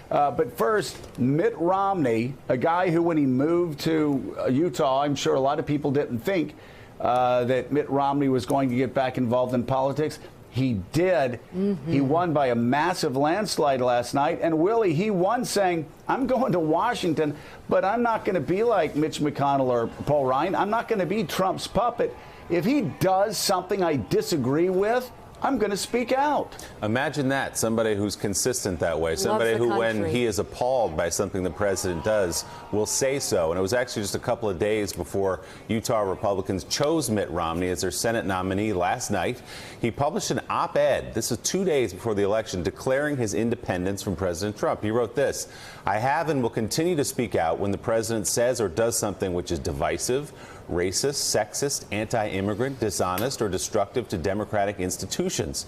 But first, Mitt Romney, a guy who, when he moved to Utah, I'm sure a lot of people didn't think that Mitt Romney was going to get back involved in politics. He did. He won by a massive landslide last night. And Willie, he won saying, I'm going to Washington, but I'm not going to be like Mitch McConnell or Paul Ryan. I'm not going to be Trump's puppet. If he does something I disagree with, I'm going to speak out. Imagine that, somebody who's consistent that way, somebody who, when he is appalled by something the president does, will say so. And it was actually just a couple of days before Utah Republicans chose Mitt Romney as their Senate nominee last night. He published an op-ed, this is 2 days before the election, declaring his independence from President Trump. He wrote this: I have and will continue to speak out when the president says or does something which is divisive, racist, sexist, anti-immigrant, dishonest, or destructive to democratic institutions.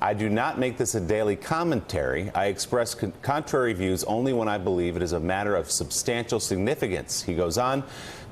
I do not make this a daily commentary. I express contrary views only when I believe it is a matter of substantial significance. He goes on,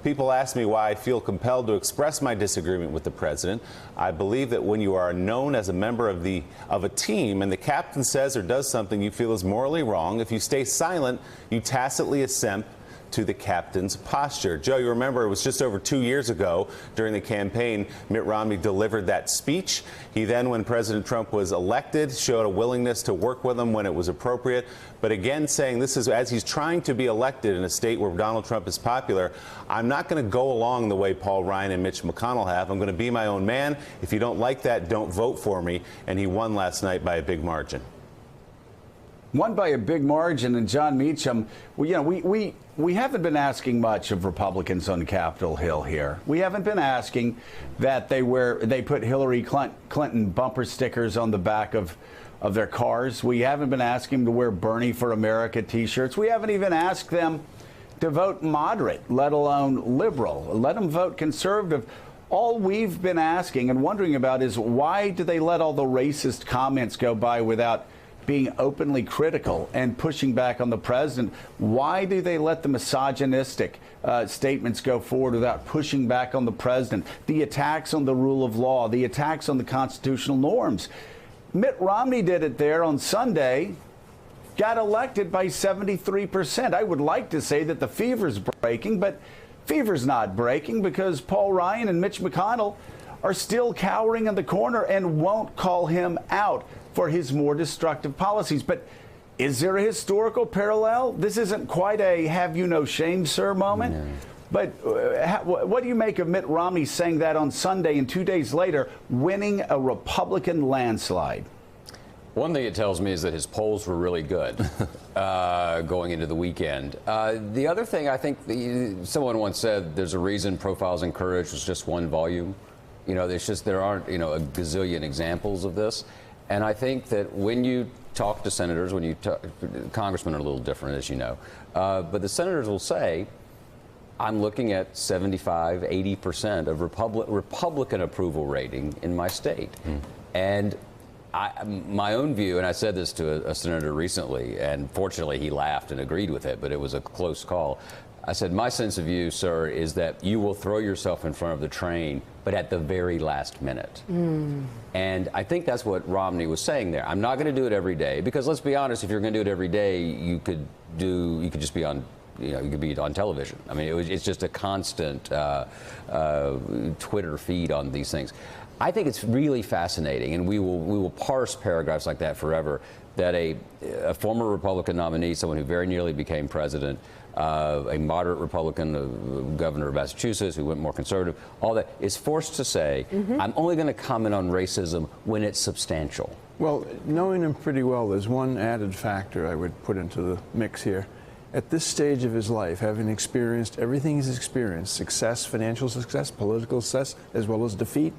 people ask me why I feel compelled to express my disagreement with the president. I believe that when you are known as a member of a team and the captain says or does something you feel is morally wrong, if you stay silent, you tacitly assent to the captain's posture. Joe, you remember it was just over 2 years ago during the campaign, Mitt Romney delivered that speech. He then, when President Trump was elected, showed a willingness to work with him when it was appropriate. But again, saying this is as he's trying to be elected in a state where Donald Trump is popular, I'm not going to go along the way Paul Ryan and Mitch McConnell have. I'm going to be my own man. If you don't like that, don't vote for me. And he won last night by a big margin. Won by a big margin. And John Meacham, we haven't been asking much of Republicans on Capitol Hill here. We haven't been asking that they put Hillary Clinton bumper stickers on the back of their cars. We haven't been asking them to wear Bernie for America T-shirts. We haven't even asked them to vote moderate, let alone liberal. Let them vote conservative. All we've been asking and wondering about is, why do they let all the racist comments go by without being openly critical and pushing back on the president? Why do they let the misogynistic statements go forward without pushing back on the president? The attacks on the rule of law, the attacks on the constitutional norms. Mitt Romney did it there on Sunday, got elected by 73%. I would like to say that the fever's breaking, but fever's not breaking because Paul Ryan and Mitch McConnell are still cowering in the corner and won't call him out for his more destructive policies. But is there a historical parallel? This isn't quite a have you no shame, sir moment. No. But what do you make of Mitt Romney saying that on Sunday and 2 days later winning a Republican landslide? One thing it tells me is that his polls were really good going into the weekend. The other thing, I think someone once said there's a reason Profiles in Courage was just one volume. You know, there aren't, a gazillion examples of this. And I think that when you talk to senators, congressmen are a little different, as you know, but the senators will say, I'm looking at 75, 80% of Republican approval rating in my state. And my own view, and I said this to a senator recently, and fortunately he laughed and agreed with it, but it was a close call. I said, my sense of you, sir, is that you will throw yourself in front of the train, but at the very last minute. And I think that's what Romney was saying there. I'm not going to do it every day, because let's be honest, if you're going to do it every day, you could just be on, you could be on television. I mean, it's just a constant Twitter feed on these things. I think it's really fascinating, and we will parse paragraphs like that forever, that a former Republican nominee, someone who very nearly became president, a moderate Republican governor of Massachusetts who went more conservative, all that, is forced to say, I'm only going to comment on racism when it's substantial. Well, knowing him pretty well, there's one added factor I would put into the mix here. At this stage of his life, having experienced everything he's experienced, success, financial success, political success, as well as defeat,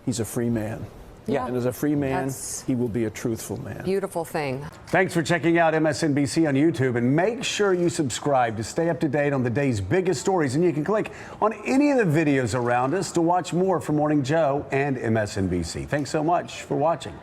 he's a free man. Yeah. And as a free man, he will be a truthful man. Beautiful thing. Thanks for checking out MSNBC on YouTube, and make sure you subscribe to stay up to date on the day's biggest stories. And you can click on any of the videos around us to watch more from Morning Joe and MSNBC. Thanks so much for watching.